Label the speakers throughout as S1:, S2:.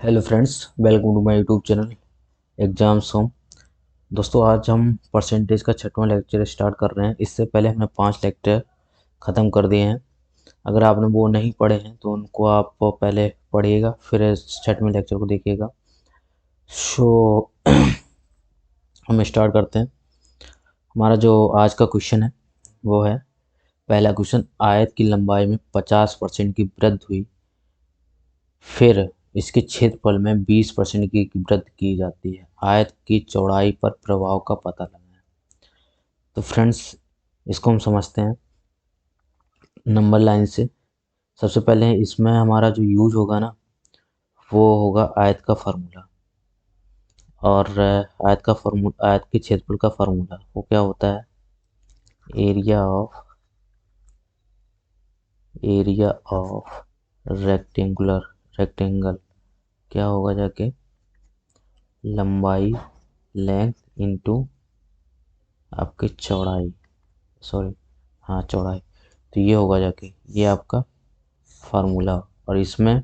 S1: Hello friends, welcome to my YouTube channel exams home. दोस्तों, आज हम परसेंटेज का छठवां लेक्चर स्टार्ट कर रहे हैं। इससे पहले हमने 5 लेक्चर ख़त्म कर दिए हैं। अगर आपने वो नहीं पढ़े हैं तो उनको आप पहले पढ़िएगा, फिर छठवें लेक्चर को देखिएगा। सो हम स्टार्ट करते हैं। हमारा जो आज का क्वेश्चन है वो है, पहला क्वेश्चन, आयत की लंबाई में 50% की वृद्धि हुई, फिर इसके क्षेत्रफल में 20% की वृद्धि की जाती है। आयत की चौड़ाई पर प्रभाव का पता लगाएं। तो फ्रेंड्स, इसको हम समझते हैं नंबर लाइन से। सबसे पहले इसमें हमारा जो यूज होगा ना, वो होगा आयत का फार्मूला। और आयत के क्षेत्रफल का फार्मूला वो क्या होता है? एरिया ऑफ रेक्टेंगल क्या होगा जाके? लंबाई, लेंथ इनटू आपकी चौड़ाई, सॉरी, हाँ चौड़ाई। तो ये होगा जाके, ये आपका फार्मूला। और इसमें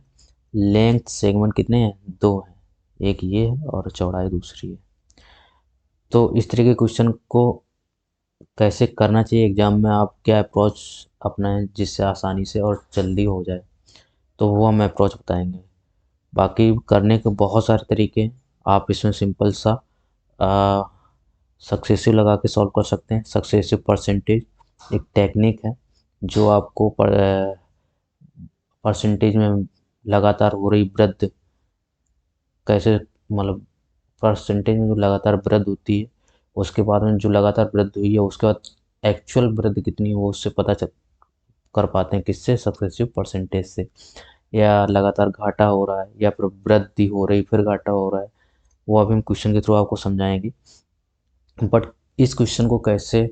S1: लेंथ सेगमेंट कितने हैं? 2 हैं, एक ये है और चौड़ाई दूसरी है। तो इस तरह के क्वेश्चन को कैसे करना चाहिए एग्जाम में, आप क्या अप्रोच अपनाएं जिससे आसानी से और जल्दी हो जाए, तो वो हम अप्रोच बताएंगे। बाकी करने के बहुत सारे तरीके हैं। आप इसमें सिंपल सा सक्सेसिव लगा के सॉल्व कर सकते हैं। सक्सेसिव परसेंटेज एक टेक्निक है जो आपको परसेंटेज में लगातार हो रही वृद्धि कैसे, मतलब परसेंटेज में जो लगातार वृद्धि होती है, उसके बाद में जो लगातार वृद्धि हुई है उसके बाद एक्चुअल वृद्धि कितनी है वो उससे पता चल कर पाते हैं। किससे? सक्सेसिव परसेंटेज से। या लगातार घाटा हो रहा है या फिर वृद्धि हो रही फिर घाटा हो रहा है, वो अभी हम क्वेश्चन के थ्रू आपको समझाएंगे। बट इस क्वेश्चन को कैसे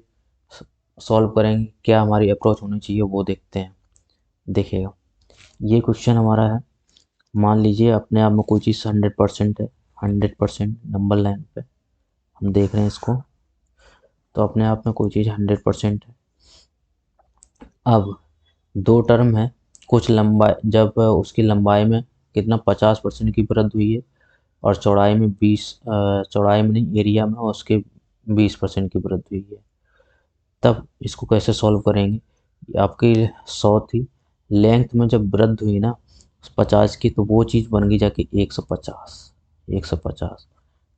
S1: सॉल्व करेंगे, क्या हमारी अप्रोच होनी चाहिए, वो देखते हैं। देखिएगा, ये क्वेश्चन हमारा है। मान लीजिए अपने आप में कोई चीज़ 100% है, 100% नंबर लाइन पे हम देख रहे हैं इसको। तो अपने आप में कोई चीज़ 100% है। अब 2 टर्म है, कुछ लंबाई, जब उसकी लंबाई में कितना 50% की वृद्धि हुई है और चौड़ाई में 20, चौड़ाई में नहीं, एरिया में उसके 20% की वृद्धि हुई है। तब इसको कैसे सॉल्व करेंगे? आपकी 100 थी, लेंथ में जब वृद्धि हुई ना 50 की, तो वो चीज़ बन गई जाके 150। 150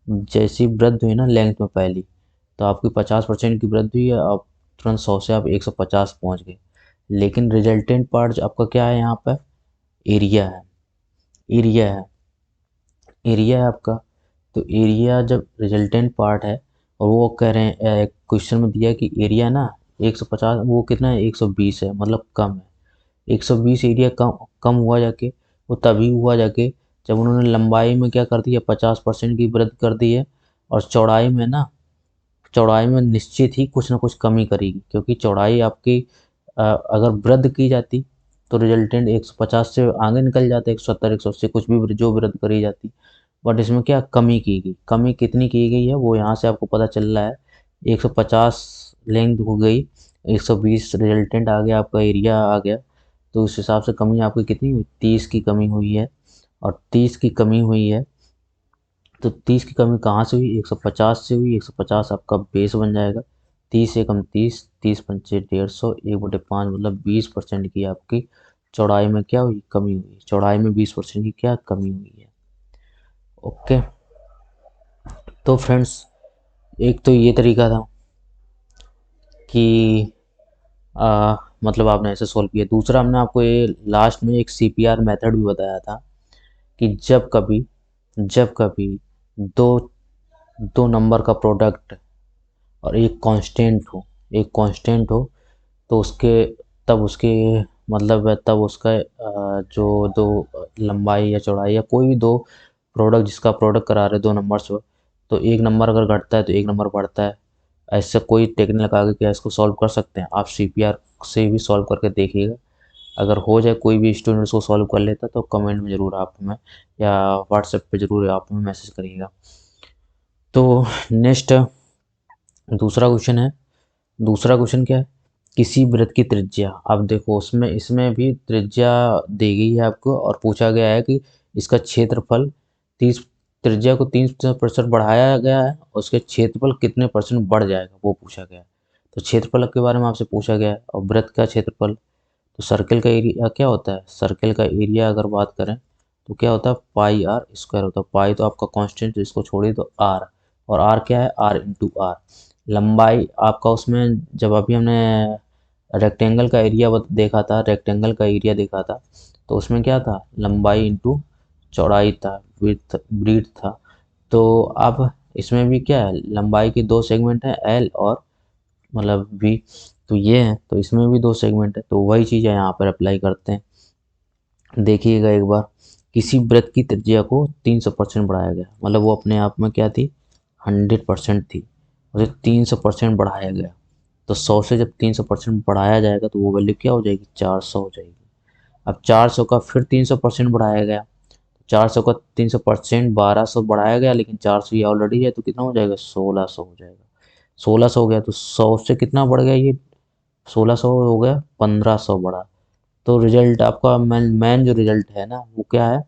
S1: जैसी वृद्धि हुई ना लेंथ में पहली, तो आपकी 50% की वृद्धि हुई है। आप तुरंत 100 से आप 150 पहुंच गए। लेकिन रिजल्टेंट पार्ट आपका क्या है यहाँ पर? एरिया है। एरिया है, एरिया है आपका। तो एरिया जब रिजल्टेंट पार्ट है और वो कह रहे हैं, क्वेश्चन में दिया है कि एरिया ना 150, वो कितना है? 120 है, मतलब कम है। 120 एरिया कम कम हुआ जाके, वो तभी हुआ जाके जब उन्होंने लंबाई में क्या कर दिया, 50% की वृद्धि कर दी है। और चौड़ाई में ना, चौड़ाई में निश्चित ही कुछ ना कुछ कमी करेगी, क्योंकि चौड़ाई आपकी अगर वृद्धि की जाती तो रिजल्टेंट 150 से आगे निकल जाता, 170, 180, कुछ भी जो वृद्धि करी जाती। बट इसमें क्या कमी की गई? कमी कितनी की गई है वो यहाँ से आपको पता चल रहा है। 150 लेंथ हो गई, 120 रिजल्टेंट आ गया, आपका एरिया आ गया। तो उस हिसाब से कमी आपकी कितनी हुई? 30 की कमी हुई है। और 30 की कमी हुई है, तो 30 की कमी कहाँ से हुई? 150 से हुई। 150 आपका बेस बन जाएगा। 30 एकम 30, 30 पंचे 150, 1/5, मतलब 20% की आपकी चौड़ाई में क्या हुई? कमी हुई। चौड़ाई में 20% की क्या कमी हुई है? ओके। तो फ्रेंड्स, एक तो ये तरीका था कि मतलब आपने ऐसे सॉल्व किया। दूसरा, हमने आपको ये लास्ट में एक सीपीआर मेथड भी बताया था कि जब कभी दो दो नंबर का प्रोडक्ट और एक कांस्टेंट हो तो उसके मतलब तब उसका जो दो लंबाई या चौड़ाई या कोई भी दो प्रोडक्ट, जिसका प्रोडक्ट करा रहे दो नंबर्स हो, तो एक नंबर अगर घटता है तो एक नंबर बढ़ता है। ऐसा कोई टेक्निक लगा के क्या इसको सॉल्व कर सकते हैं? आप सीपीआर से भी सॉल्व करके देखिएगा। अगर हो जाए, कोई भी स्टूडेंट उसको सॉल्व कर लेता, तो कमेंट में ज़रूर आप हमें, या व्हाट्सएप पे ज़रूर आप हमें मैसेज करिएगा। तो नेक्स्ट दूसरा क्वेश्चन है। दूसरा क्वेश्चन क्या है किसी वृत्त की त्रिज्या, अब देखो उसमें इसमें भी त्रिज्या दी गई है आपको और पूछा गया है कि इसका क्षेत्रफल 30, त्रिज्या को 30% बढ़ाया गया है, उसके क्षेत्रफल कितने परसेंट बढ़ जाएगा वो पूछा गया है। तो क्षेत्रफल के बारे में आपसे पूछा गया है और वृत्त का क्षेत्रफल, तो सर्कल का एरिया क्या होता है, सर्कल का एरिया अगर बात करें तो क्या होता है पाई आर स्क्वायर होता है। पाई तो आपका कांस्टेंट, तो इसको छोड़िए तो आर, और आर क्या है आर इंटू आर। लंबाई आपका उसमें जब अभी हमने रेक्टेंगल का एरिया देखा था, रेक्टेंगल का एरिया देखा था, तो उसमें क्या था लंबाई इंटू चौड़ाई था, ब्रीथ था। तो अब इसमें भी क्या है लंबाई के दो सेगमेंट हैं एल और मतलब वी, तो ये है, तो इसमें भी दो सेगमेंट है, तो वही चीज़ है यहाँ पर अप्लाई करते हैं। देखिएगा एक बार, किसी वृत्त की त्रिज्या को 300% बढ़ाया गया, मतलब वो अपने आप में क्या थी 100% थी, उसे 300% बढ़ाया गया। तो 100 से जब 300% बढ़ाया जाएगा तो वो वैल्यू क्या हो जाएगी 400 हो जाएगी। अब 400 का फिर 300% बढ़ाया गया, 400 का 300% 1200 बढ़ाया गया, लेकिन 400 ये ऑलरेडी है तो कितना हो जाएगा 1600 हो जाएगा। 1600 हो गया तो 100 से कितना बढ़ गया ये 1600 हो गया 1500 बढ़ा। तो रिजल्ट आपका मेन जो रिजल्ट है ना वो क्या है,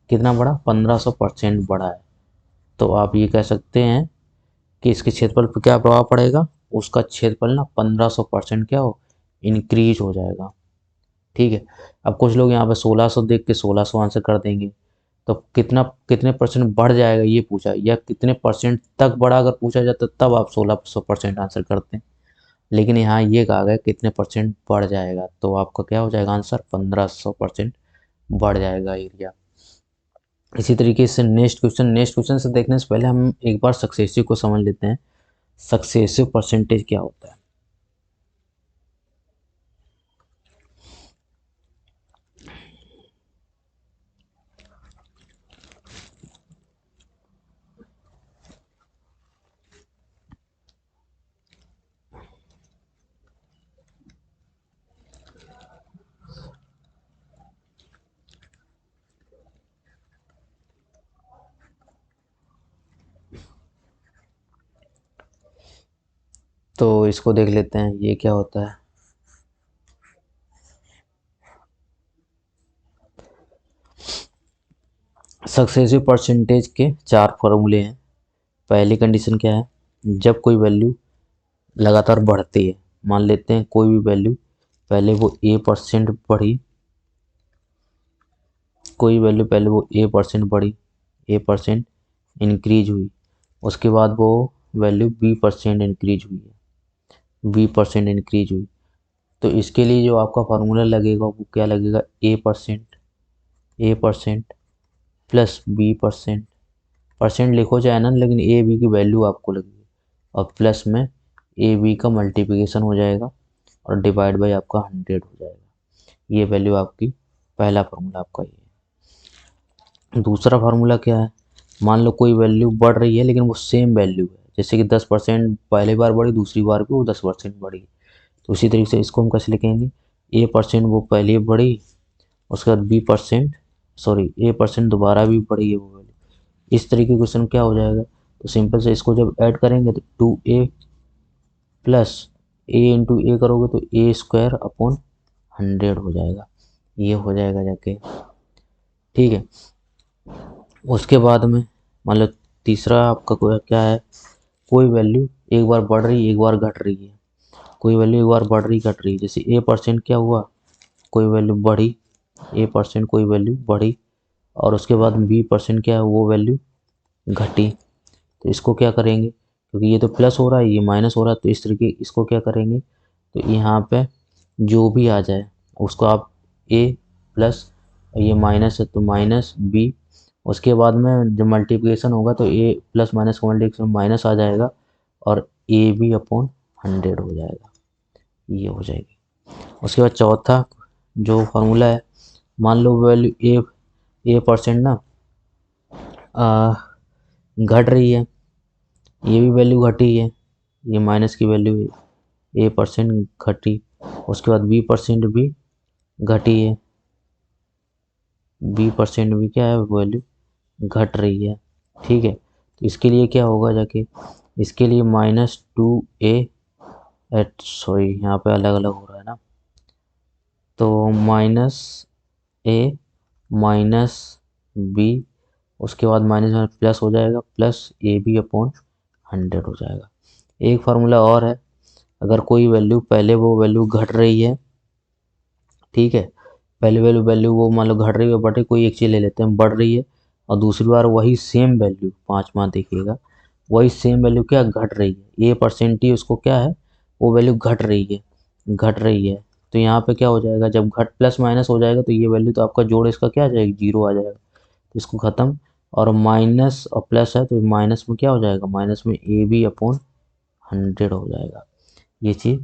S1: कितना बढ़ा 1500% बढ़ा है। तो आप ये कह सकते हैं कि इसके क्षेत्रफल पर क्या प्रभाव पड़ेगा, उसका क्षेत्रफल ना 1500% क्या हो इंक्रीज हो जाएगा। ठीक है, अब कुछ लोग यहाँ पे 1600 देख के 1600 आंसर कर देंगे, तो कितना कितने परसेंट बढ़ जाएगा ये पूछा, या कितने परसेंट तक बढ़ा अगर पूछा जाता तब आप 1600% आंसर करते हैं। लेकिन यहाँ ये कहा गया कितने परसेंट बढ़ जाएगा, तो आपका क्या हो जाएगा आंसर 1500% बढ़ जाएगा एरिया। इसी तरीके से नेक्स्ट क्वेश्चन से देखने से पहले हम एक बार सक्सेसिव को समझ लेते हैं। सक्सेसिव परसेंटेज क्या होता है। तो इसको देख लेते हैं ये क्या होता है। सक्सेसिव परसेंटेज के चार फॉर्मूले हैं। पहली कंडीशन क्या है, जब कोई वैल्यू लगातार बढ़ती है, मान लेते हैं कोई भी वैल्यू पहले वो a% बढ़ी, कोई वैल्यू पहले वो a% बढ़ी, a% इंक्रीज हुई, उसके बाद वो वैल्यू b% इंक्रीज हुई है, b% इंक्रीज हुई। तो इसके लिए जो आपका फार्मूला लगेगा वो क्या लगेगा a% प्लस b%, परसेंट लिखो चाहे ना, लेकिन ए बी की वैल्यू आपको लगेगी, और प्लस में ए बी का मल्टीप्लिकेशन हो जाएगा और डिवाइड बाई आपका 100 हो जाएगा। ये वैल्यू आपकी पहला फार्मूला आपका ये है। दूसरा फार्मूला क्या है, मान लो कोई वैल्यू बढ़ रही है लेकिन वो सेम वैल्यू है, जैसे कि 10% पहली बार बढ़ी, दूसरी बार भी वो 10% बढ़ी, तो उसी तरीके से इसको हम कैसे लिखेंगे a% वो पहले बढ़ी, उसके बाद a% दोबारा भी बढ़ी है वो वैल्यू। इस तरीके का क्वेश्चन क्या हो जाएगा, तो सिंपल से इसको जब ऐड करेंगे तो 2a प्लस ए इंटू ए करोगे तो a² अपॉन 100 हो जाएगा, ये हो जाएगा जाके। ठीक है, उसके बाद में मान लो तीसरा आपका कोई क्या है, कोई वैल्यू एक बार बढ़ रही है एक बार घट रही है, कोई वैल्यू एक बार बढ़ रही घट रही है, जैसे a% क्या हुआ कोई वैल्यू बढ़ी, a% कोई वैल्यू बढ़ी, और उसके बाद b% क्या है वो वैल्यू घटी। तो इसको क्या करेंगे, क्योंकि ये तो प्लस हो रहा है ये माइनस हो रहा है, तो इस तरीके इसको क्या करेंगे, तो यहाँ पे जो भी आ जाए उसको आप a प्लस, ये माइनस है तो माइनस b, उसके बाद में जब मल्टीप्लिकेशन होगा तो a प्लस माइनस का मल्टीप्लिकेशन माइनस आ जाएगा और ab/100 हो जाएगा, ये हो जाएगी। उसके बाद चौथा जो फार्मूला है, मान लो वैल्यू a% ना घट रही है, ये भी वैल्यू घटी है, ये माइनस की वैल्यू है a% घटी, उसके बाद b% भी घटी है, b% भी क्या है वैल्यू घट रही है। ठीक है, तो इसके लिए क्या होगा जाके, इसके लिए -2a एट सॉरी यहाँ पे अलग अलग हो रहा है ना। तो माइनस ए माइनस बी, उसके बाद माइनस में प्लस हो जाएगा, प्लस ए बी अपॉन 100 हो जाएगा। एक फार्मूला और है, अगर कोई वैल्यू पहले वो वैल्यू घट रही है, ठीक है, पहले वैल्यू वैल्यू वो मान लो घट रही है, बढ़ रही, कोई एक चीज़ ले लेते हैं, बढ़ रही है, और दूसरी बार वही सेम वैल्यू 5 देखिएगा, वही सेम वैल्यू क्या घट रही है, A% ही उसको क्या है, वो वैल्यू घट रही है, घट रही है। तो यहाँ पे क्या हो जाएगा, जब घट प्लस माइनस हो जाएगा तो ये वैल्यू तो आपका जोड़ इसका क्या आ जाएगा, 0 आ जाएगा, तो इसको ख़त्म। और माइनस और प्लस है तो माइनस में क्या हो जाएगा, माइनस में AB/100 हो जाएगा। ये चीज़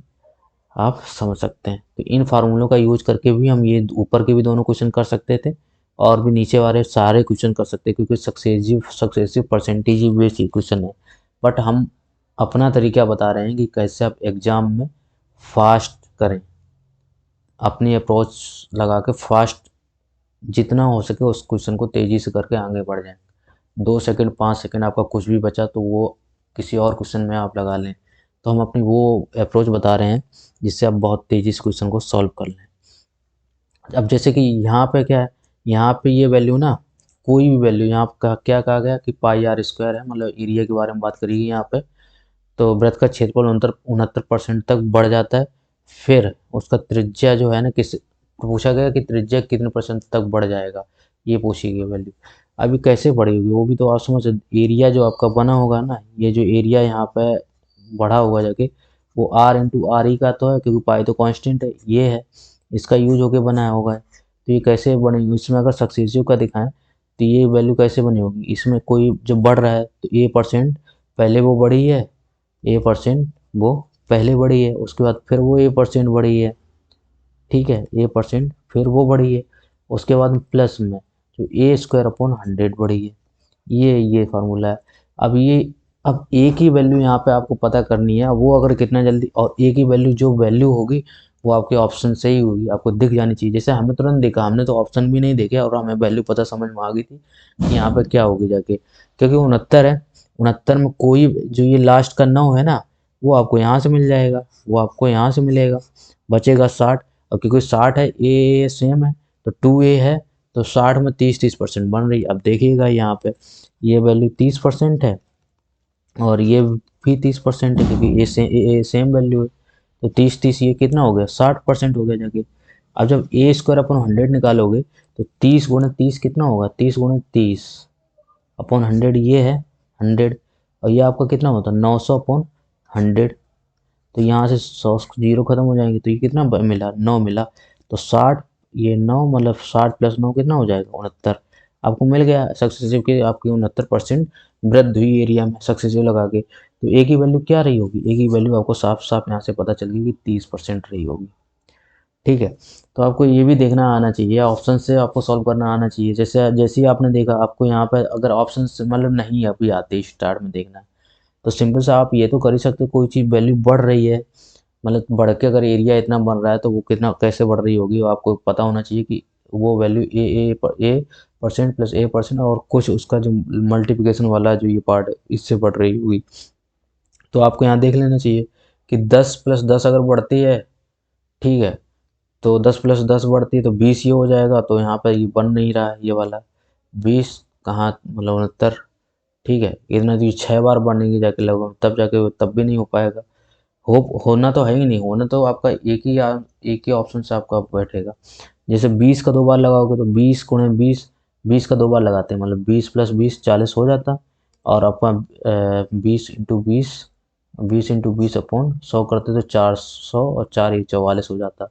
S1: आप समझ सकते हैं। तो इन फार्मूलों का यूज करके भी हम ये ऊपर के भी दोनों क्वेश्चन कर सकते थे, और भी नीचे वाले सारे क्वेश्चन कर सकते हैं, क्योंकि सक्सेसिव परसेंटेज ही बेस्ड क्वेश्चन है। बट हम अपना तरीका बता रहे हैं कि कैसे आप एग्ज़ाम में फास्ट करें, अपनी अप्रोच लगा के फास्ट जितना हो सके उस क्वेश्चन को तेज़ी से करके आगे बढ़ जाएं। 2 सेकंड 5 सेकंड आपका कुछ भी बचा तो वो किसी और क्वेश्चन में आप लगा लें। तो हम अपनी वो अप्रोच बता रहे हैं जिससे आप बहुत तेज़ी से क्वेश्चन को सॉल्व कर लें। अब जैसे कि यहाँ पे क्या है, यहाँ पे ये वैल्यू ना, कोई भी वैल्यू यहाँ का क्या कहा गया कि πr² है, मतलब एरिया के बारे में बात करिए यहाँ पे। तो वृत्त का क्षेत्रफल 69% तक बढ़ जाता है, फिर उसका त्रिज्या जो है ना, किस पूछा गया कि त्रिज्या कितने परसेंट तक बढ़ जाएगा, ये पूछी गई वैल्यू। अभी कैसे बढ़ेगी वो भी तो आप समझ, एरिया जो आपका बना होगा ना, ये जो एरिया यहाँ पे बढ़ा हुआ जाके, वो R/RE का तो है, क्योंकि पाई तो कांस्टेंट है, ये है, इसका यूज होके बनाया होगा। तो ये कैसे बनेगी, इसमें अगर सक्सेसिव का दिखाएं तो ये वैल्यू कैसे बनी होगी, इसमें कोई जब बढ़ रहा है तो A% पहले वो बढ़ी है, A% वो पहले बढ़ी है, उसके बाद फिर वो A% बढ़ी है, ठीक है, A% फिर वो बढ़ी है, उसके बाद में प्लस में तो A² / 100 बढ़ी है। ये फार्मूला है। अब ये, अब ए की वैल्यू यहाँ पे आपको पता करनी है, वो अगर कितना जल्दी, और ए की वैल्यू जो वैल्यू होगी वो आपके ऑप्शन से ही होगी, आपको दिख जानी चाहिए। जैसे हमें तुरंत दिखा, हमने तो ऑप्शन भी नहीं देखे और हमें वैल्यू पता समझ में आ गई थी कि यहाँ पे क्या होगी जाके, क्योंकि 69 है, 69 में कोई जो ये लास्ट का 9 है ना, वो आपको यहाँ से मिल जाएगा, वो आपको यहाँ से मिलेगा, बचेगा 60। और क्योंकि 60 है, ए सेम है, तो 2A है, तो 60 में 30% बन रही है। अब देखिएगा यहाँ पे ये वैल्यू 30% है, और ये भी 30% है, क्योंकि ए सेम वैल्यू है, तो 30 ये कितना हो गया, 60% हो गया जाके। अब जब A² / 100 निकालोगे तो 30 × 30 कितना होगा, 30 × 30 अपॉन 100, ये है 100, और ये आपका कितना होता है 900/100। तो यहाँ से 100 जीरो खत्म हो जाएंगे, तो ये कितना मिला, 9 मिला। तो 60, ये 9 मतलब 60 + 9 कितना हो जाएगा, 69 आपको मिल गया सक्सेसिव के, आपकी 69% वृद्धि हुई एरिया में सक्सेसिव लगा के। तो ए की वैल्यू क्या रही होगी, ए की वैल्यू आपको साफ साफ यहाँ से पता चल गई कि 30% रही होगी, ठीक है। तो आपको ये भी देखना आना चाहिए, ऑप्शन से आपको सॉल्व करना आना चाहिए। जैसे जैसे ही आपने देखा, आपको यहाँ पर अगर ऑप्शन मतलब नहीं अभी आते स्टार्ट में देखना है, तो सिंपल से आप ये तो कर ही सकते हो, कोई चीज़ वैल्यू बढ़ रही है, मतलब बढ़ के अगर एरिया इतना बन रहा है तो वो कितना कैसे बढ़ रही होगी, वो आपको पता होना चाहिए कि वो वैल्यू A% + A% और कुछ उसका जो मल्टीप्लिकेशन वाला जो ये पार्ट है इससे बढ़ रही होगी। तो आपको यहाँ देख लेना चाहिए कि 10 + 10 अगर बढ़ती है, ठीक है, तो 10 + 10 बढ़ती है तो 20 ये हो जाएगा, तो यहाँ पर ये बन नहीं रहा है ये वाला 20 कहाँ, मतलब 69, ठीक है, इतना तो ये 6 बार बनेगी जाके लगभग, तब जाके तब भी नहीं हो पाएगा। होना तो है ही नहीं, होना तो आपका एक ही ऑप्शन से आपका बैठेगा। जैसे 20 का 2 बार लगाओगे तो 20 × 20, 20 का 2 बार लगाते हैं, मतलब 20 + 20 40 हो जाता, और आपका 20 × 20 करते तो 400, और 4 × 44 हो जाता,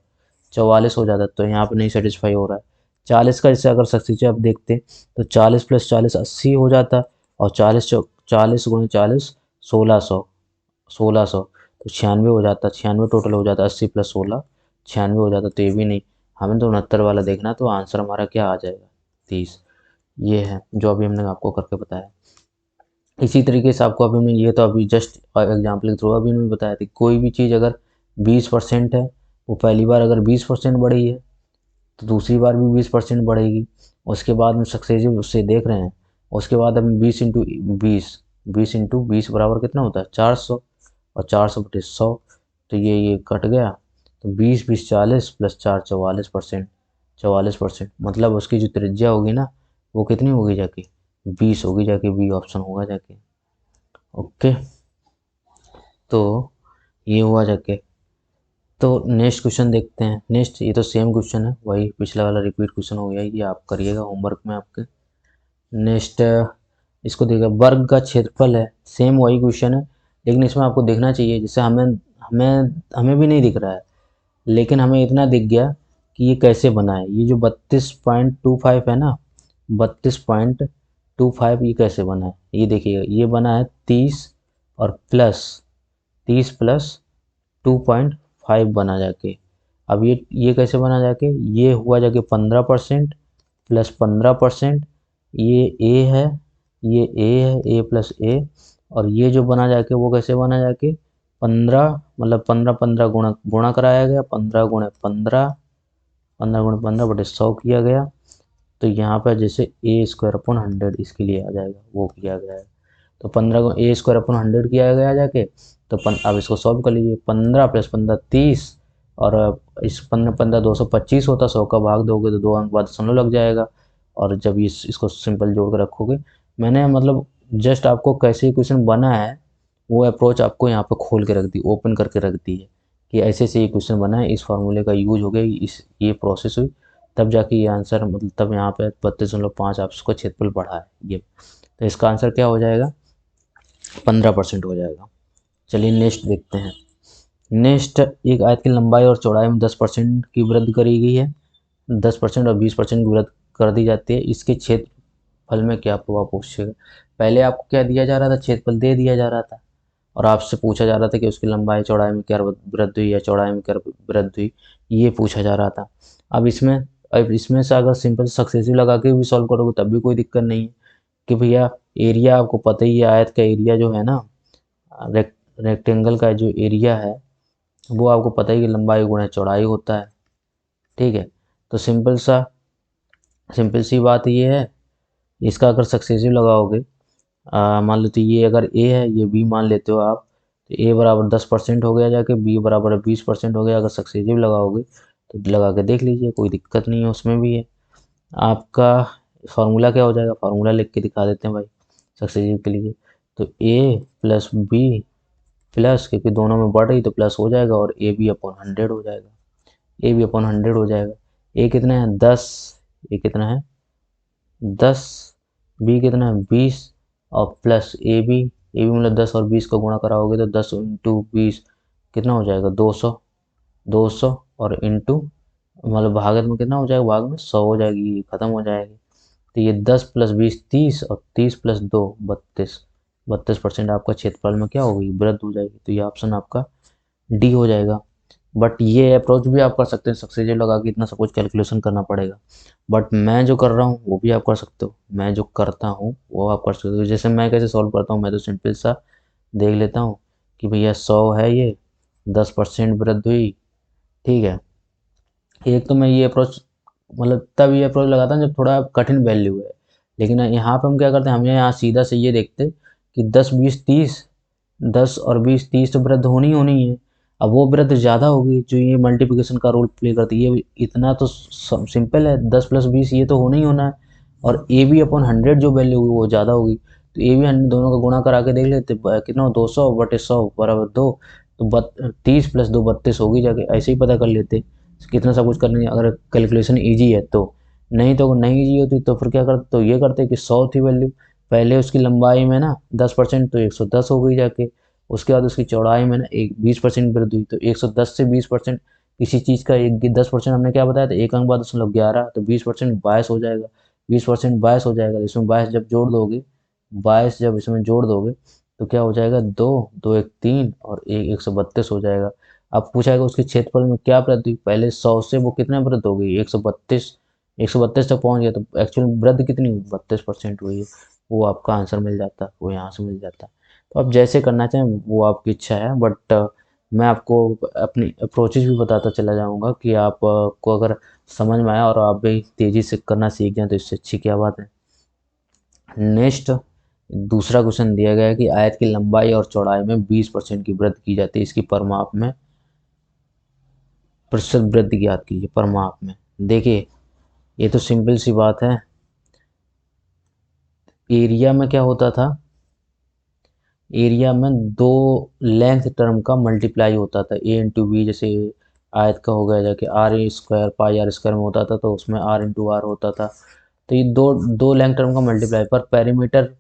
S1: 44 हो जाता, तो यहाँ पे नहीं सेटिस्फाई हो रहा है। 40 का जैसे अगर सक्सेसिव आप देखते तो 40 + 40 80 हो जाता, और 40 × 40 1600, 1600 तो 96 हो जाता, 96 टोटल हो जाता, 80 + 16 96 हो जाता। तो ये भी नहीं, हमें तो 69 वाला देखना, तो आंसर हमारा क्या आ जाएगा, 30। ये है जो अभी हमने आपको करके बताया। इसी तरीके से आपको अभी मैं ये तो अभी जस्ट एग्जाम्पल के थ्रू अभी मैं बताया था, कोई भी चीज़ अगर 20% है, वो पहली बार अगर 20% बढ़ी है तो दूसरी बार भी 20% बढ़ेगी। उसके बाद में सक्सेसिव उससे देख रहे हैं, उसके बाद हम 20 × 20 20 × 20 बराबर कितना होता है 400, और 400/100, तो ये कट गया, तो 20 20 40 प्लस 4 44%। 44%, मतलब उसकी जो त्रिज्या होगी ना वो कितनी होगी जाके, 20 होगी जाके, बी ऑप्शन होगा जाके। ओके, तो ये हुआ जाके। तो नेक्स्ट क्वेश्चन देखते हैं। नेक्स्ट, ये तो सेम क्वेश्चन है, वही पिछला वाला रिपीट क्वेश्चन हो गया, ये आप करिएगा होमवर्क में आपके। नेक्स्ट, इसको देखिए, वर्ग का क्षेत्रफल है, सेम वही क्वेश्चन है, लेकिन इसमें आपको देखना चाहिए, जैसे हमें हमें हमें भी नहीं दिख रहा है, लेकिन हमें इतना दिख गया कि ये कैसे बना है। ये जो 32.25 है ना, 32.25, ये कैसे बना है, ये देखिएगा, ये बना है 30 और प्लस 2.5 बना जाके। अब ये कैसे बना जाके, ये हुआ जाके 15% प्लस 15%, ये ए है, ये ए है, ए प्लस ए, और ये जो बना जाके वो कैसे बना जाके 15, मतलब 15 15 गुणा गुणा कराया गया, 15 गुणे 15, 15 गुणे 15 बटे 100 किया गया। तो यहाँ पर जैसे ए स्क्वायर अपॉन 100 इसके लिए आ जाएगा, वो किया गया है। तो 15 को ए स्क्वायर अपॉन 100 किया गया जाके, तो अब इसको सॉल्व कर लीजिए, 15 प्लस 15 30, और इस 15 15 225 होता, 100 का भाग दोगे तो 2 अंक बाद दशमलव लग जाएगा। और जब इसको सिंपल जोड़ कर रखोगे, मैंने मतलब जस्ट आपको कैसे क्वेश्चन बना है वो अप्रोच आपको यहाँ पर खोल के रख दी, ओपन करके रख दी है कि ऐसे से ये क्वेश्चन बना है, इस फार्मूले का यूज हो गया, ये प्रोसेस हुई, तब जाके ये आंसर, मतलब तब यहाँ पे 32.5 आपका क्षेत्रफल बढ़ा है ये। तो इसका आंसर क्या हो जाएगा, 15% हो जाएगा। चलिए नेक्स्ट देखते हैं। नेक्स्ट, एक आयत की लंबाई और चौड़ाई में 10% की वृद्धि करी गई है, 10% और 20% की वृद्धि कर दी जाती है, इसके क्षेत्रफल में क्या प्रभाव पहुँचेगा। पहले आपको क्या दिया जा रहा था, क्षेत्रफल दे दिया जा रहा था, और आपसे पूछा जा रहा था कि उसकी लंबाई चौड़ाई में क्या वृद्धि हुई या चौड़ाई में क्या वृद्धि हुई, ये पूछा जा रहा था। अब इसमें से अगर सिंपल सक्सेसिव लगा के भी सॉल्व करोगे तब भी कोई दिक्कत नहीं है, कि भैया एरिया आपको पता ही है, आयत का एरिया जो है ना, रेक्टेंगल का जो एरिया है वो आपको पता ही कि लंबाई गुणा चौड़ाई होता है। ठीक है, तो सिंपल सी बात ये है, इसका अगर सक्सेसिव लगाओगे, मान लो तो ये अगर ए है, ये बी मान लेते हो आप, तो ए बराबर 10% हो गया जाके, बी बराबर 20% हो गया। अगर सक्सेसिव लगाओगे तो लगा के देख लीजिए, कोई दिक्कत नहीं है उसमें भी है। आपका फार्मूला क्या हो जाएगा, फार्मूला लिख के दिखा देते हैं भाई सक्सेसिव के लिए। तो ए प्लस बी प्लस, क्योंकि दोनों में बढ़ रही तो प्लस हो जाएगा, और ए बी अपॉन 100 हो जाएगा, ए बी अपॉन 100 हो जाएगा। ए कितना है 10, ए कितना है 10, बी कितना है 20, और प्लस ए बी मतलब 10 और 20 को गुणा कराओगे तो 10 इंटू 20 कितना हो जाएगा 200, 200 और इंटू, मतलब भागत में कितना हो जाएगा, भाग में 100 हो जाएगी, खत्म हो जाएगी। तो ये 10 प्लस 20 30, और 30 प्लस 2 32, 32% आपका क्षेत्रफल में क्या होगी, वृद्धि हो जाएगी। तो ये ऑप्शन आपका डी हो जाएगा। बट ये अप्रोच भी आप कर सकते हैं, सक्सेसिव लगा के इतना सब कुछ कैलकुलेशन करना पड़ेगा, बट मैं जो कर रहा हूँ वो भी आप कर सकते हो, मैं जो करता हूँ वो आप कर सकते हो। जैसे मैं कैसे सॉल्व करता हूँ, मैं तो सिंपल सा देख लेता हूँ कि भैया 100 है, ये 10% वृद्धि हुई। ठीक है, एक तो मैं ये अप्रोच, मतलब तब ये अप्रोच लगाता हूँ जब थोड़ा कठिन वैल्यू है, लेकिन यहाँ पे हम क्या करते हैं, हम यहाँ सीधा से ये देखते कि 10 20 30, 10 और 20 30 तो वृद्धि होनी होनी है। अब वो वृद्धि ज़्यादा होगी जो ये मल्टीप्लिकेशन का रोल प्ले करती है, ये इतना तो सिंपल है, 10 प्लस 20 ये तो होना ही होना है, और ए बी अपॉन 100 जो वैल्यू होगी वो ज़्यादा होगी। तो ए बी 100 दोनों का गुणा करा के देख लेते, कितना 200 बटे 100 बराबर 2, तो 30 प्लस 2 32 होगी जाके, ऐसे ही पता कर लेते कितना सब कुछ करने, अगर कैलकुलेशन ईजी है तो। नहीं तो नहीं ईजी होती तो फिर क्या करते, तो ये करते कि 100 थी वैल्यू, पहले उसकी लंबाई में ना 10%, तो 110 हो गई जाके, उसके बाद उसकी चौड़ाई में ना एक 20% वृद्धि हुई, तो 110 से 20% किसी चीज़ का एक 10% हमने क्या बताया था, एक अंक बाद 11, तो 20% 22 हो जाएगा, 20% 22 हो जाएगा, इसमें 22 जब जोड़ दोगे, 22 जब इसमें जोड़ दोगे तो क्या हो जाएगा, दो दो एक 3 और एक 132 हो जाएगा। अब पूछा है कि उसके क्षेत्रफल में क्या वृद्धि हुई, पहले 100 से वो कितना वृद्धि हो गई 132, 132 तक पहुंच गया, तो एक्चुअल वृद्धि कितनी हुई 32% हुई है। वो आपका आंसर मिल जाता, वो यहाँ से मिल जाता। तो आप जैसे करना चाहें वो आपकी इच्छा है, बट मैं आपको अपनी अप्रोचेज भी बताता चला जाऊँगा कि आप को अगर समझ में आया और आप भी तेज़ी से करना सीख जाएं तो इससे अच्छी क्या बात है। नेक्स्ट, दूसरा क्वेश्चन दिया गया है कि आयत की लंबाई और चौड़ाई में 20% की वृद्धि की जाती है इसकी परिमाप में, प्रतिशत वृद्धि ज्ञात कीजिए पर माप में। देखिए ये तो सिंपल सी बात है। एरिया में क्या होता था, एरिया में दो लेंथ टर्म का मल्टीप्लाई होता था, ए इंटू बी। जैसे आयत का हो गया जाके r a square pi r square में होता था, तो उसमें आर इंटू आर होता था। तो ये दो दो लेंथ टर्म का मल्टीप्लाई, पर पेरीमीटर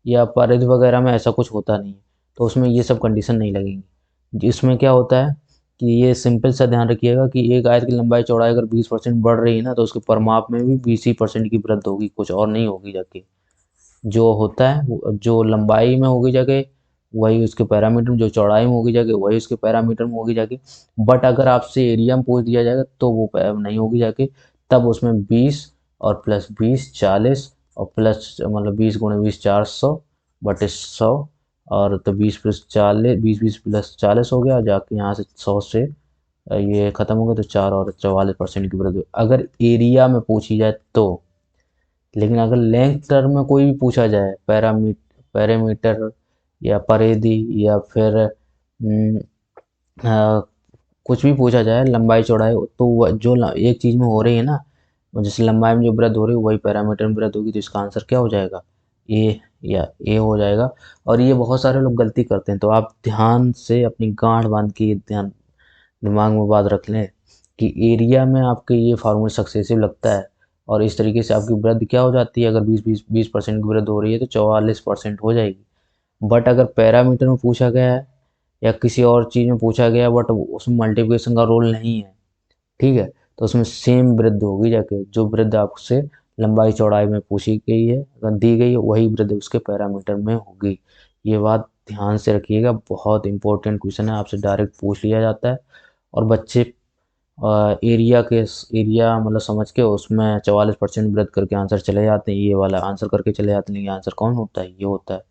S1: या परिधि वगैरह में ऐसा कुछ होता नहीं है, तो उसमें ये सब कंडीशन नहीं लगेंगी। इसमें क्या होता है कि ये सिंपल सा ध्यान रखिएगा कि एक आयत की लंबाई चौड़ाई अगर 20% बढ़ रही है ना, तो उसके परिमाप में भी 20% की वृद्धि होगी, कुछ और नहीं होगी जाके। जो होता है जो लंबाई में होगी जाके वही उसके पैरामीटर में, जो चौड़ाई में होगी जाके वही उसके पैरामीटर में होगी जाके। बट अगर आपसे एरिया में पूछ दिया जाएगा तो वो नहीं होगी जाके। तब उसमें 20 और प्लस 20 40 और प्लस मतलब 20 गुणे 20 400 बटे 100। और तो 20 प्लस 40 20 प्लस 40 हो गया जाके, यहाँ से 100 से ये खत्म हो गया, तो 4 और 44% की वृद्धि अगर एरिया में पूछी जाए तो। लेकिन अगर लेंथ टर्म में कोई भी पूछा जाए, पैरामीटर या परिधि या फिर कुछ भी पूछा जाए लंबाई चौड़ाई, तो जो एक चीज़ में हो रही है ना, जैसे लंबाई में जो वृद्धि हो रही है वही पैरामीटर में वृद्धि होगी, तो इसका आंसर क्या हो जाएगा, ए या ए हो जाएगा। और ये बहुत सारे लोग गलती करते हैं, तो आप ध्यान से अपनी गांठ बांध के ध्यान दिमाग में बात रख लें कि एरिया में आपके ये फार्मूला सक्सेसिव लगता है, और इस तरीके से आपकी वृद्धि क्या हो जाती है, अगर 20% की वृद्धि हो रही है तो 44% हो जाएगी। बट अगर पैरामीटर में पूछा गया है या किसी और चीज़ में पूछा गया बट उसमें मल्टीप्लिकेशन का रोल नहीं है, ठीक है, तो उसमें सेम वृद्धि होगी जाके, जो वृद्धि आपसे लंबाई चौड़ाई में पूछी गई है अगर दी गई है वही वृद्धि उसके पैरामीटर में होगी। ये बात ध्यान से रखिएगा, बहुत इंपॉर्टेंट क्वेश्चन है, आपसे डायरेक्ट पूछ लिया जाता है। और बच्चे एरिया मतलब समझ के उसमें 44% वृद्धि करके आंसर चले जाते हैं, ये वाला आंसर करके चले जाते हैं, ये आंसर कौन होता है, ये होता है।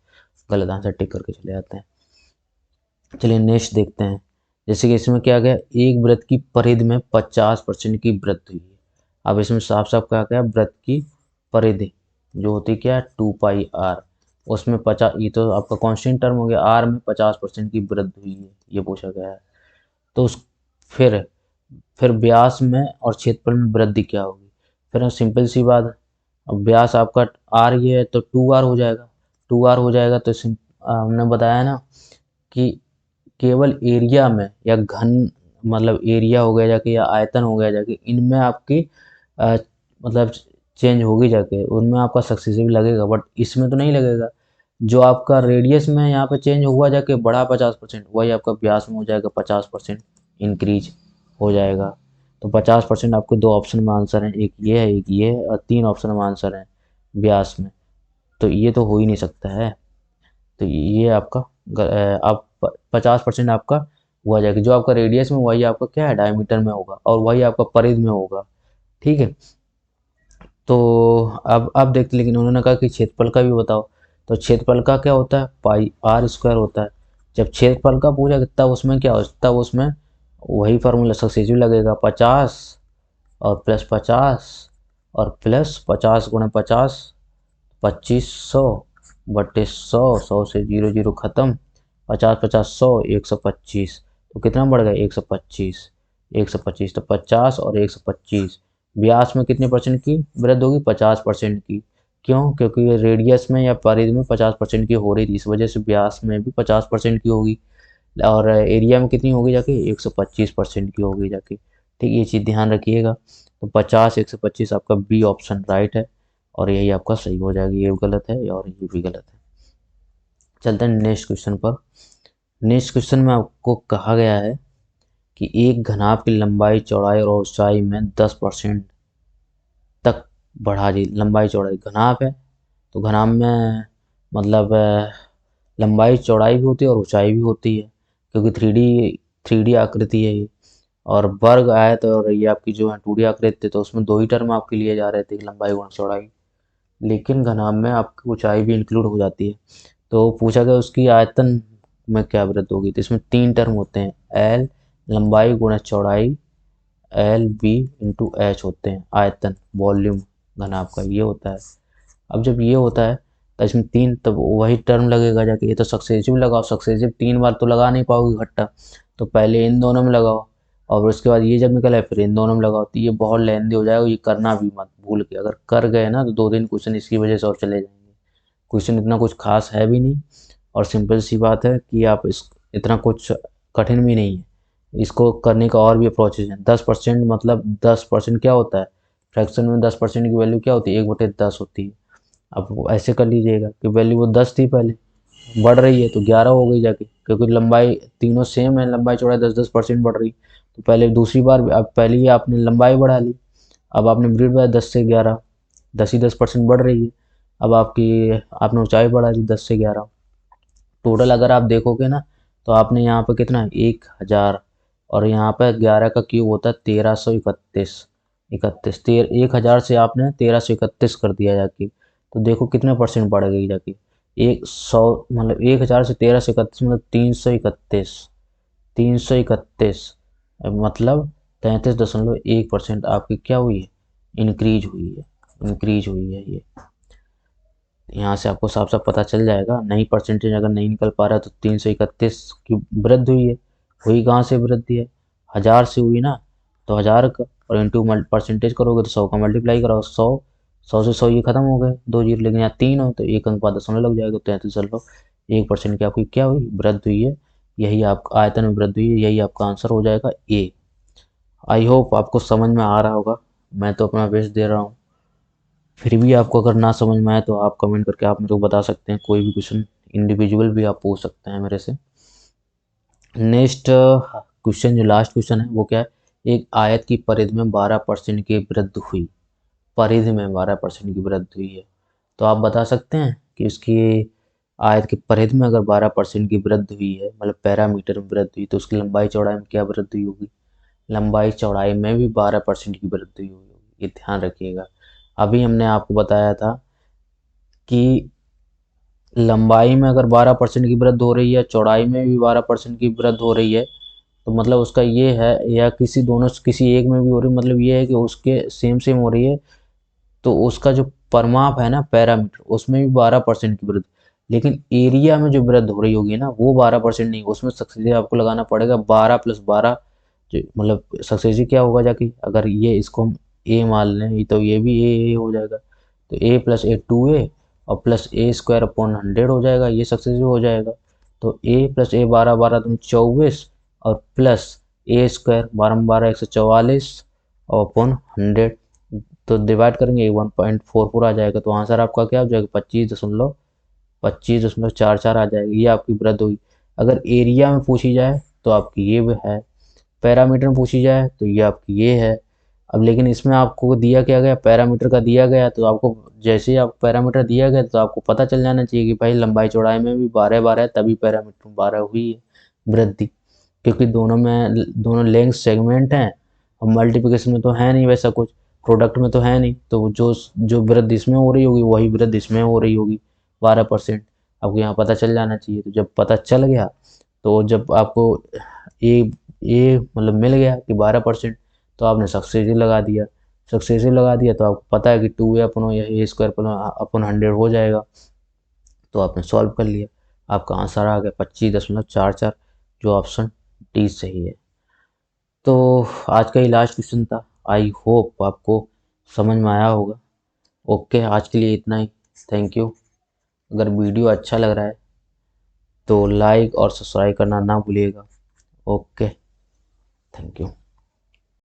S1: गलत आंसर टिक करके चले जाते हैं। चलिए नेक्स्ट देखते हैं। जैसे कि इसमें क्या गया, एक वृत्त की परिधि में 50% की वृद्धि हुई है। अब इसमें साफ साफ क्या गया, वृत्त की परिधि जो होती क्या है 2 पाई आर, उसमें 50, ये तो आपका कांस्टेंट टर्म हो गया, आर में 50% की वृद्धि हुई है, ये पूछा गया है। तो उस फिर फिर व्यास में और क्षेत्रफल में वृद्धि क्या होगी। फिर सिंपल सी बात है, अब व्यास आपका आर ये है तो 2 आर हो जाएगा, 2 आर हो जाएगा तो हमने बताया ना कि केवल एरिया में या घन मतलब एरिया हो गया जाके या आयतन हो गया जाके, इनमें आपकी अ, मतलब चेंज होगी जाके, उनमें आपका सक्सेसिव लगेगा, बट इसमें तो नहीं लगेगा। जो आपका रेडियस में यहाँ पे चेंज हुआ जाके बढ़ा 50%, वही आपका व्यास में हो जाएगा 50% इंक्रीज हो जाएगा। तो 50% आपके दो ऑप्शन में आंसर है, एक ये है एक ये है, और 3 ऑप्शन में आंसर है व्यास में। तो ये तो हो ही नहीं सकता है। तो ये आपका आप 50% आपका हुआ जाएगा, जो आपका रेडियस में वही आपका क्या है डायमीटर में होगा, और वही आपका परिधि में होगा, ठीक है। तो अब देखते, लेकिन उन्होंने कहा कि क्षेत्रफल का भी बताओ। तो क्षेत्रफल का क्या होता है, पाई आर स्क्वायर होता है। जब क्षेत्रफल का पूछा तब उसमें क्या हो, तब उसमें वही फार्मूला सक्सेसिव लगेगा, 50 और प्लस 50 और प्लस 50 गुणे 50 2500 बटे 100, 100 से 0 0 खत्म, 50 50 100 125। तो कितना बढ़ गया 125, 125 तो 50 और 125। व्यास में कितने परसेंट की वृद्धि होगी, 50% की। क्यों, क्योंकि ये रेडियस में या परिधि में 50% की हो रही थी, इस वजह से व्यास में भी 50% की होगी, और एरिया में कितनी होगी जाके 125% की होगी जाके। ठीक, ये चीज़ ध्यान रखिएगा। तो 50 125 आपका बी ऑप्शन राइट है, और यही आपका सही हो जाएगा, ये गलत है और ये भी गलत है। चलते हैं नेक्स्ट क्वेश्चन पर। नेक्स्ट क्वेश्चन में आपको कहा गया है कि एक घनाभ की लंबाई चौड़ाई और ऊंचाई में 10% तक बढ़ा दी। लंबाई चौड़ाई घनाभ है, तो घनाभ में मतलब लंबाई चौड़ाई भी होती है और ऊंचाई भी होती है, क्योंकि थ्री डी आकृति है ये। और वर्ग आयत और ये आपकी जो है 2D आकृति, तो उसमें दो ही टर्म आपके लिए जा रहे थे, लंबाई गुणा चौड़ाई। लेकिन घनाभ में आपकी ऊंचाई भी इंक्लूड हो जाती है। तो पूछा गया उसकी आयतन में क्या वृद्धि होगी, तो इसमें 3 टर्म होते हैं, एल लंबाई गुणा चौड़ाई, एल बी इंटू एच होते हैं आयतन वॉल्यूम घनाभ का, ये होता है। अब जब ये होता है तो इसमें 3, तब वही टर्म लगेगा जाके, ये तो सक्सेसिव लगाओ, सक्सेसिव 3 बार तो लगा नहीं पाओगे इकट्ठा, तो पहले इन दोनों में लगाओ और उसके बाद ये जब निकला है फिर इन दोनों में लगाओ, तो ये बहुत लेंदी हो जाएगा, ये करना भी मत भूल के। अगर कर गए ना तो 2 दिन क्वेश्चन इसकी वजह से और चले जाएंगे। क्वेश्चन इतना कुछ खास है भी नहीं, और सिंपल सी बात है कि आप इस इतना कुछ कठिन भी नहीं है। इसको करने का और भी अप्रोचेज है। 10% मतलब 10% क्या होता है, फ्रैक्शन में 10% की वैल्यू क्या होती है, 1/10 होती है। अब वो ऐसे कर लीजिएगा कि वैल्यू वो 10 थी पहले, बढ़ रही है तो 11 हो गई जाके, क्योंकि लंबाई तीनों सेम है, लंबाई चौड़ाई 10-10% बढ़ रही। तो पहले दूसरी बार अब पहले ही आपने लंबाई बढ़ा ली, अब आपने ब्रीड बढ़ाया 10 से 11, 10 ही 10% बढ़ रही है। अब आपने ऊंचाई बढ़ा दी 10 से 11। टोटल अगर आप देखोगे ना तो आपने यहाँ पे कितना 1000, और यहाँ पे 11 का क्यूब होता है 1331। 1000 से आपने 1331 कर दिया जाके, तो देखो कितने परसेंट बढ़ गई जाके। 100 मतलब 1000 से 1331 मतलब 331। 331 मतलब 33.1% आपकी क्या हुई है, इंक्रीज हुई है। इंक्रीज हुई है ये। यहाँ से आपको साफ साफ पता चल जाएगा। नई परसेंटेज अगर नहीं निकल पा रहा तो 331 की वृद्धि हुई है। हुई कहाँ से वृद्धि है, 1000 से हुई ना, तो 1000 का और इंटू परसेंटेज करोगे तो 100 का मल्टीप्लाई करो, 100, 100 से 100 ये खत्म हो गए 2 जीरो, लेकिन यहाँ 3 हो तो एक अंक बाद दशमलव लग जाएगा, 33.1% की आपकी क्या हुई, वृद्धि हुई है। यही आपका आयतन में वृद्धि हुई है, यही आपका आंसर हो जाएगा ए। आई होप आपको समझ में आ रहा होगा। मैं तो अपना बेस्ट दे रहा हूँ, फिर भी आपको अगर ना समझ में आए तो आप कमेंट करके आप मेरे को बता सकते हैं। कोई भी क्वेश्चन इंडिविजुअल भी आप पूछ सकते हैं मेरे से। नेक्स्ट क्वेश्चन, जो लास्ट क्वेश्चन है वो क्या है, एक आयत की परिधि में 12% की वृद्धि हुई। परिधि में 12% की वृद्धि हुई है, तो आप बता सकते हैं कि उसकी आयत की परिधि में अगर 12% की वृद्धि हुई है, मतलब पैरामीटर में वृद्धि हुई, तो उसकी लंबाई चौड़ाई में क्या वृद्धि होगी। लंबाई चौड़ाई में भी 12% की वृद्धि हुई होगी, ये ध्यान रखिएगा। अभी हमने आपको बताया था कि लंबाई में अगर 12% की वृद्धि हो रही है, चौड़ाई में भी 12% की वृद्धि हो रही है, तो मतलब उसका ये है, या किसी एक में भी हो रही है, मतलब ये है कि उसके सेम सेम हो रही है, तो उसका जो परिमाप है ना पैरामीटर, उसमें भी 12% की वृद्धि। लेकिन एरिया में जो वृद्धि हो रही होगी ना वो 12% नहीं, उसमें सक्सेसिव आपको लगाना पड़ेगा 12+12। जो मतलब सक्सेसिव क्या होगा जाके, अगर ये इसको हम ए मान लें तो ये भी ए हो जाएगा, तो A+A 2A और प्लस A² अपॉन 100 हो जाएगा, ये सक्सेसिव हो जाएगा। तो A+A 12 12 तुम 24, और प्लस A² 12 144 और अपॉन 100, तो डिवाइड करेंगे 1.44 आ जाएगा, तो आंसर आपका क्या हो जाएगा, 25.44 आ जाएगी। ये आपकी वृद्धि हुई। अगर एरिया में पूछी जाए तो आपकी ये भी है, पैरामीटर में पूछी जाए तो ये आपकी ये है। अब लेकिन इसमें आपको दिया क्या गया, पैरामीटर का दिया गया, तो आपको जैसे ही आपको पैरामीटर दिया गया तो आपको पता चल जाना चाहिए कि भाई लंबाई चौड़ाई में भी 12 12 है, तभी पैरामीटर में 12 हुई है वृद्धि, क्योंकि दोनों लेंथ सेगमेंट हैं, और मल्टीप्लिकेशन में तो है नहीं वैसा कुछ, प्रोडक्ट में तो है नहीं, तो जो जो वृद्धि इसमें हो रही होगी वही वृद्धि इसमें हो रही होगी 12%। आपको यहाँ पता चल जाना चाहिए। तो जब पता चल गया, तो जब आपको ए ए मतलब मिल गया कि 12%, तो आपने सक्सेसिव लगा दिया। सक्सेसिव लगा दिया तो आपको पता है कि 2A अपॉन या A² अपॉन 100 हो जाएगा, तो आपने सॉल्व कर लिया। आपका आंसर आ गया 25.44, जो ऑप्शन डी सही है। तो आज का ही लास्ट क्वेश्चन था। आई होप आपको समझ में आया होगा। ओके, आज के लिए इतना ही। Thank you. अगर वीडियो अच्छा लग रहा है तो लाइक और सब्सक्राइब करना ना भूलिएगा। Okay, thank you.